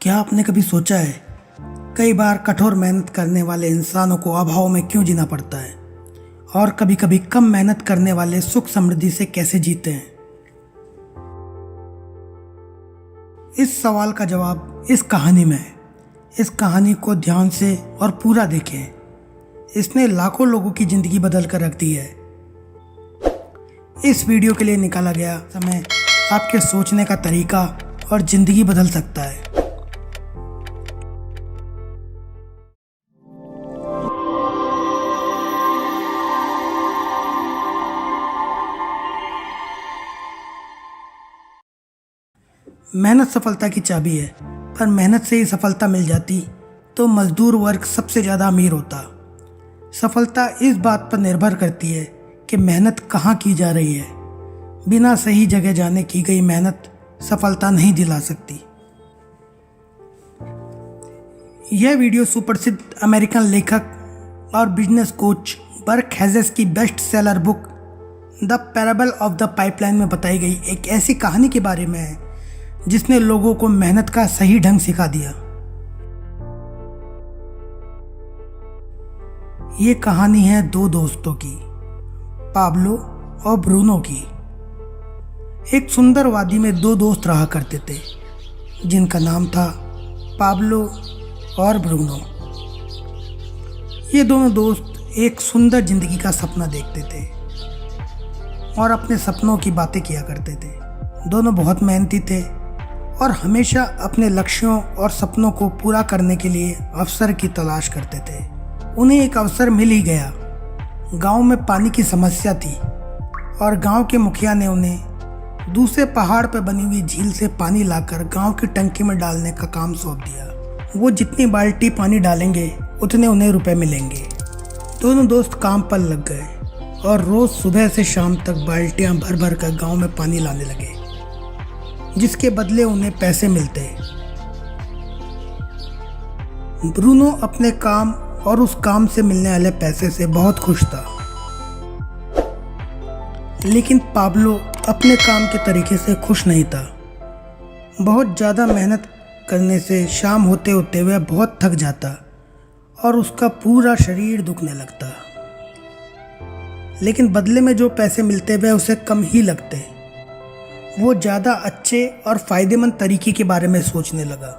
क्या आपने कभी सोचा है कई बार कठोर मेहनत करने वाले इंसानों को अभाव में क्यों जीना पड़ता है और कभी कभी कम मेहनत करने वाले सुख समृद्धि से कैसे जीते हैं। इस सवाल का जवाब इस कहानी में है। इस कहानी को ध्यान से और पूरा देखें। इसने लाखों लोगों की जिंदगी बदल कर रख दी है। इस वीडियो के लिए निकाला गया समय आपके सोचने का तरीका और जिंदगी बदल सकता है। मेहनत सफलता की चाबी है, पर मेहनत से ही सफलता मिल जाती तो मजदूर वर्ग सबसे ज़्यादा अमीर होता। सफलता इस बात पर निर्भर करती है कि मेहनत कहाँ की जा रही है। बिना सही जगह जाने की गई मेहनत सफलता नहीं दिला सकती। यह वीडियो सुप्रसिद्ध अमेरिकन लेखक और बिजनेस कोच बर्क हेजेस की best seller book the parable of the pipeline में बताई गई एक ऐसी कहानी के बारे में है जिसने लोगों को मेहनत का सही ढंग सिखा दिया। ये कहानी है दो दोस्तों की, पाब्लो और ब्रूनो की। एक सुंदर वादी में दो दोस्त रहा करते थे जिनका नाम था पाब्लो और ब्रूनो। ये दोनों दोस्त एक सुंदर जिंदगी का सपना देखते थे और अपने सपनों की बातें किया करते थे। दोनों बहुत मेहनती थे और हमेशा अपने लक्ष्यों और सपनों को पूरा करने के लिए अवसर की तलाश करते थे। उन्हें एक अवसर मिल ही गया। गांव में पानी की समस्या थी और गांव के मुखिया ने उन्हें दूसरे पहाड़ पर बनी हुई झील से पानी लाकर गांव की टंकी में डालने का काम सौंप दिया। वो जितनी बाल्टी पानी डालेंगे उतने उन्हें रुपए मिलेंगे। दोनों दोस्त काम पर लग गए और रोज सुबह से शाम तक बाल्टियां भर भर कर गांव में पानी लाने लगे, जिसके बदले उन्हें पैसे मिलते। ब्रूनो अपने काम और उस काम से मिलने वाले पैसे से बहुत खुश था, लेकिन पाब्लो अपने काम के तरीके से खुश नहीं था। बहुत ज़्यादा मेहनत करने से शाम होते होते वह बहुत थक जाता और उसका पूरा शरीर दुखने लगता, लेकिन बदले में जो पैसे मिलते वह उसे कम ही लगते। वो ज़्यादा अच्छे और फायदेमंद तरीके के बारे में सोचने लगा।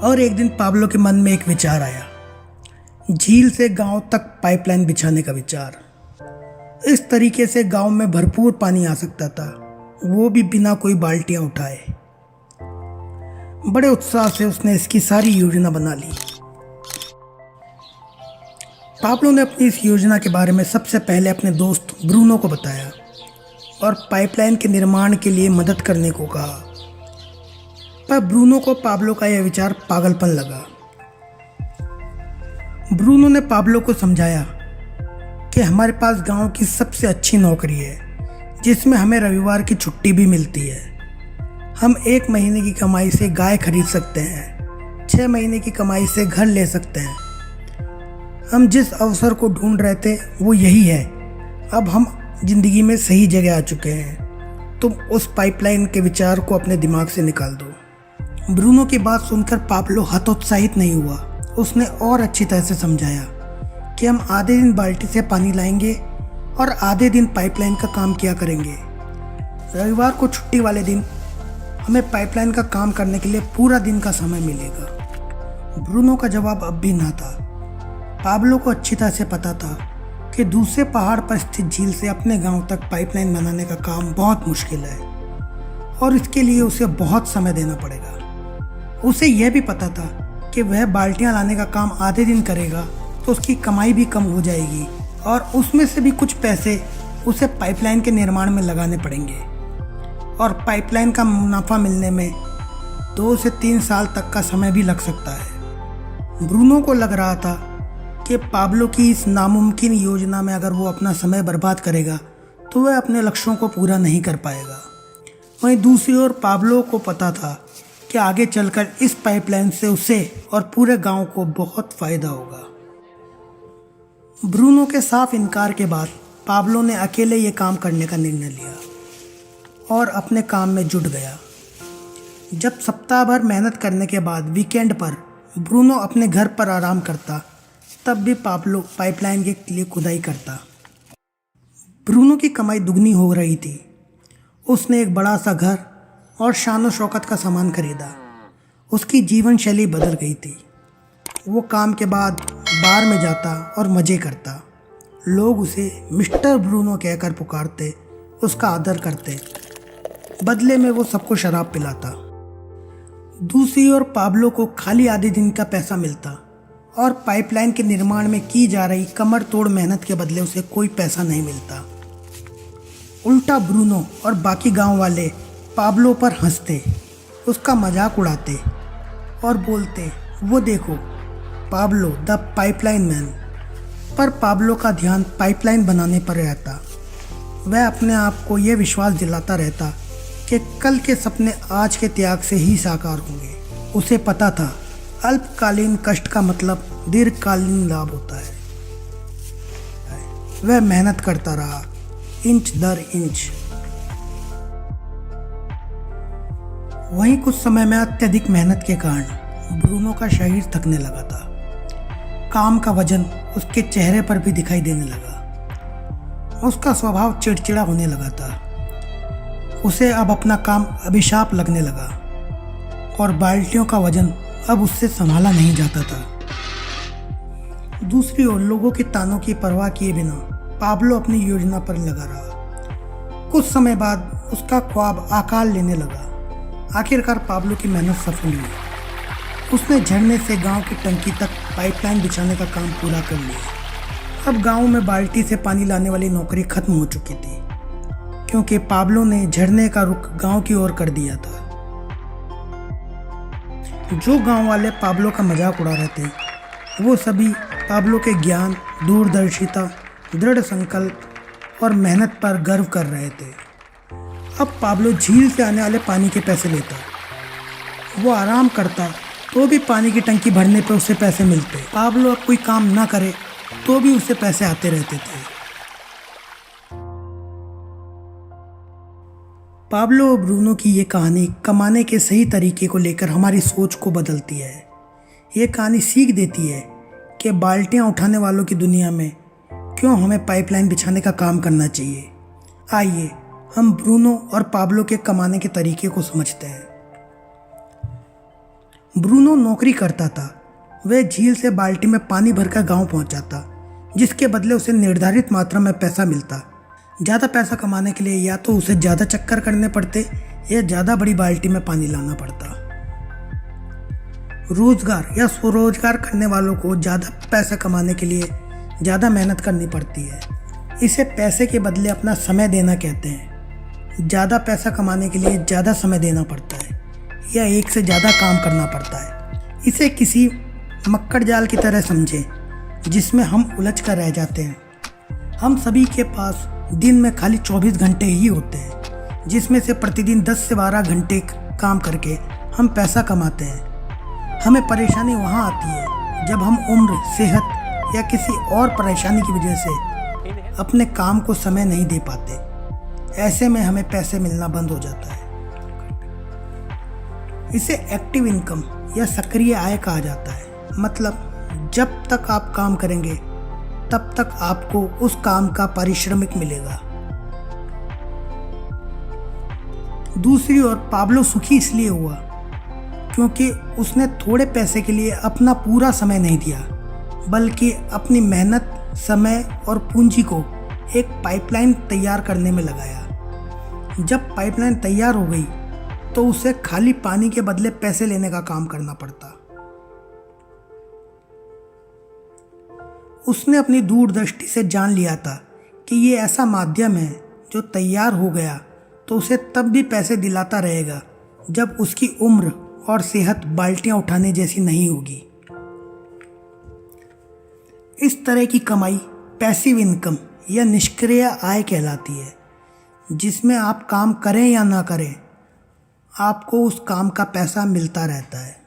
और एक दिन पाब्लो के मन में एक विचार आया, झील से गांव तक पाइपलाइन बिछाने का विचार। इस तरीके से गांव में भरपूर पानी आ सकता था, वो भी बिना कोई बाल्टियां उठाए। बड़े उत्साह से उसने इसकी सारी योजना बना ली। पाब्लो ने अपनी इस योजना के बारे में सबसे पहले अपने दोस्त ब्रूनो को बताया और पाइपलाइन के निर्माण के लिए मदद करने को कहा, पर ब्रूनो को पाब्लो का यह विचार पागलपन लगा। ब्रूनो ने पाब्लो को समझाया कि हमारे पास गांव की सबसे अच्छी नौकरी है जिसमें हमें रविवार की छुट्टी भी मिलती है। हम 1 महीने की कमाई से गाय खरीद सकते हैं, 6 महीने की कमाई से घर ले सकते हैं। हम जिस अवसर को ढूंढ रहे थे वो यही है। अब हम जिंदगी में सही जगह आ चुके हैं। तुम उस पाइपलाइन के विचार को अपने दिमाग से निकाल दो। ब्रूनो की बात सुनकर पाब्लो हतोत्साहित नहीं हुआ। उसने और अच्छी तरह से समझाया कि हम आधे दिन बाल्टी से पानी लाएंगे और आधे दिन पाइपलाइन का काम किया करेंगे। रविवार को छुट्टी वाले दिन हमें पाइपलाइन का काम करने के लिए पूरा दिन का समय मिलेगा। ब्रूनो का जवाब अब भी ना था। पाब्लो को अच्छी तरह से पता था कि दूसरे पहाड़ पर स्थित झील से अपने गांव तक पाइपलाइन बनाने का काम बहुत मुश्किल है और इसके लिए उसे बहुत समय देना पड़ेगा। उसे यह भी पता था कि वह बाल्टियां लाने का काम आधे दिन करेगा तो उसकी कमाई भी कम हो जाएगी और उसमें से भी कुछ पैसे उसे पाइपलाइन के निर्माण में लगाने पड़ेंगे और पाइपलाइन का मुनाफा मिलने में 2 से 3 साल तक का समय भी लग सकता है। ब्रूनो को लग रहा था कि पाब्लो की इस नामुमकिन योजना में अगर वो अपना समय बर्बाद करेगा तो वह अपने लक्ष्यों को पूरा नहीं कर पाएगा। वहीं दूसरी ओर पाब्लो को पता था कि आगे चलकर इस पाइपलाइन से उसे और पूरे गांव को बहुत फायदा होगा। ब्रूनो के साफ इनकार के बाद पाब्लो ने अकेले ये काम करने का निर्णय लिया। और अपने काम में जुट गया। जब सप्ताह भर मेहनत करने के बाद वीकेंड पर ब्रूनो अपने घर पर आराम करता, तब भी पाब्लो पाइपलाइन के लिए खुदाई करता। ब्रूनो की कमाई दुगनी हो रही थी। उसने एक बड़ा सा घर और शान शौकत का सामान खरीदा। उसकी जीवन शैली बदल गई थी। वो काम के बाद बार में जाता और मज़े करता। लोग उसे मिस्टर ब्रूनो कहकर पुकारते, उसका आदर करते। बदले में वो सबको शराब पिलाता। दूसरी ओर पाब्लो को खाली आधे दिन का पैसा मिलता और पाइपलाइन के निर्माण में की जा रही कमर तोड़ मेहनत के बदले उसे कोई पैसा नहीं मिलता। उल्टा ब्रूनो और बाकी गांव वाले पाब्लो पर हंसते, उसका मजाक उड़ाते और बोलते, वो देखो पाब्लो द पाइपलाइन मैन। पर पाब्लो का ध्यान पाइपलाइन बनाने पर रहता। वह अपने आप को यह विश्वास दिलाता रहता कि कल के सपने आज के त्याग से ही साकार होंगे। उसे पता था अल्पकालीन कष्ट का मतलब दीर्घकालीन लाभ होता है। वह मेहनत करता रहा, इंच दर इंच। वहीं कुछ समय में अत्यधिक मेहनत के कारण ब्रूनो का शरीर थकने लगा था। काम का वजन उसके चेहरे पर भी दिखाई देने लगा। उसका स्वभाव चिड़चिड़ा होने लगा था। उसे अब अपना काम अभिशाप लगने लगा और बाल्टियों का वजन अब उससे संभाला नहीं जाता था। दूसरी ओर लोगों के तानों की परवाह किए बिना पाब्लो अपनी योजना पर लगा रहा। कुछ समय बाद उसका ख्वाब आकार लेने लगा। आखिरकार पाब्लो की मेहनत सफल हुई। उसने झरने से गांव की टंकी तक पाइपलाइन बिछाने का काम पूरा कर लिया। अब गांव में बाल्टी से पानी लाने वाली नौकरी खत्म हो चुकी थी, क्योंकि पाब्लो ने झरने का रुख गांव की ओर कर दिया था। जो गांव वाले पाब्लो का मजाक उड़ा रहे थे, वो सभी पाब्लो के ज्ञान, दूरदर्शिता, दृढ़ संकल्प और मेहनत पर गर्व कर रहे थे। अब पाब्लो झील से आने वाले पानी के पैसे लेता। वो आराम करता तो भी पानी की टंकी भरने पर उसे पैसे मिलते। पाब्लो अब कोई काम ना करे तो भी उसे पैसे आते रहते थे। पाब्लो और ब्रूनो की ये कहानी कमाने के सही तरीके को लेकर हमारी सोच को बदलती है। ये कहानी सीख देती है कि बाल्टियाँ उठाने वालों की दुनिया में क्यों हमें पाइपलाइन बिछाने का काम करना चाहिए। आइए हम ब्रूनो और पाब्लो के कमाने के तरीके को समझते हैं। ब्रूनो नौकरी करता था। वह झील से बाल्टी में पानी भरकर गांव पहुंच जाता, जिसके बदले उसे निर्धारित मात्रा में पैसा मिलता। ज़्यादा पैसा कमाने के लिए या तो उसे ज़्यादा चक्कर करने पड़ते या ज़्यादा बड़ी बाल्टी में पानी लाना पड़ता। रोजगार या स्वरोजगार करने वालों को ज़्यादा पैसा कमाने के लिए ज़्यादा मेहनत करनी पड़ती है। इसे पैसे के बदले अपना समय देना कहते हैं। ज़्यादा पैसा कमाने के लिए ज़्यादा समय देना पड़ता है या एक से ज़्यादा काम करना पड़ता है। इसे किसी मक्कड़ जाल की तरह समझें, जिसमें हम उलझ कर रह जाते हैं। हम सभी के पास दिन में खाली 24 घंटे ही होते हैं, जिसमें से प्रतिदिन 10 से 12 घंटे काम करके हम पैसा कमाते हैं। हमें परेशानी वहाँ आती है जब हम उम्र, सेहत या किसी और परेशानी की वजह से अपने काम को समय नहीं दे पाते। ऐसे में हमें पैसे मिलना बंद हो जाता है। इसे एक्टिव इनकम या सक्रिय आय कहा जाता है। मतलब जब तक आप काम करेंगे तब तक आपको उस काम का पारिश्रमिक मिलेगा। दूसरी ओर पाब्लो सुखी इसलिए हुआ क्योंकि उसने थोड़े पैसे के लिए अपना पूरा समय नहीं दिया, बल्कि अपनी मेहनत, समय और पूंजी को एक पाइपलाइन तैयार करने में लगाया। जब पाइपलाइन तैयार हो गई तो उसे खाली पानी के बदले पैसे लेने का काम करना पड़ता। उसने अपनी दूरदृष्टि से जान लिया था कि ये ऐसा माध्यम है जो तैयार हो गया तो उसे तब भी पैसे दिलाता रहेगा जब उसकी उम्र और सेहत बाल्टियां उठाने जैसी नहीं होगी। इस तरह की कमाई पैसिव इनकम या निष्क्रिय आय कहलाती है, जिसमें आप काम करें या ना करें, आपको उस काम का पैसा मिलता रहता है।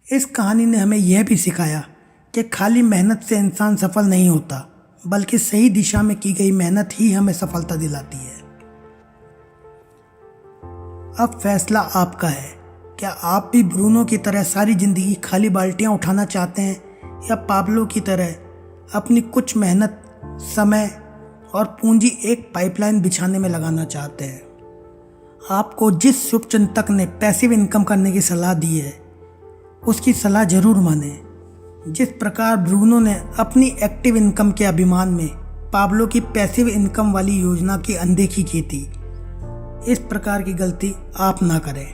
इस कहानी ने हमें यह भी सिखाया कि खाली मेहनत से इंसान सफल नहीं होता, बल्कि सही दिशा में की गई मेहनत ही हमें सफलता दिलाती है। अब फैसला आपका है। क्या आप भी ब्रूनो की तरह सारी जिंदगी खाली बाल्टियां उठाना चाहते हैं, या पाब्लो की तरह अपनी कुछ मेहनत, समय और पूंजी एक पाइपलाइन बिछाने में लगाना चाहते हैं? आपको जिस शुभचिंतक ने पैसिव इनकम करने की सलाह दी है, उसकी सलाह जरूर माने। जिस प्रकार ब्रूनो ने अपनी एक्टिव इनकम के अभिमान में पाब्लो की पैसिव इनकम वाली योजना की अनदेखी की थी, इस प्रकार की गलती आप ना करें।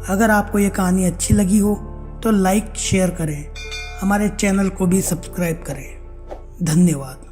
अगर आपको ये कहानी अच्छी लगी हो तो लाइक शेयर करें, हमारे चैनल को भी सब्सक्राइब करें। धन्यवाद।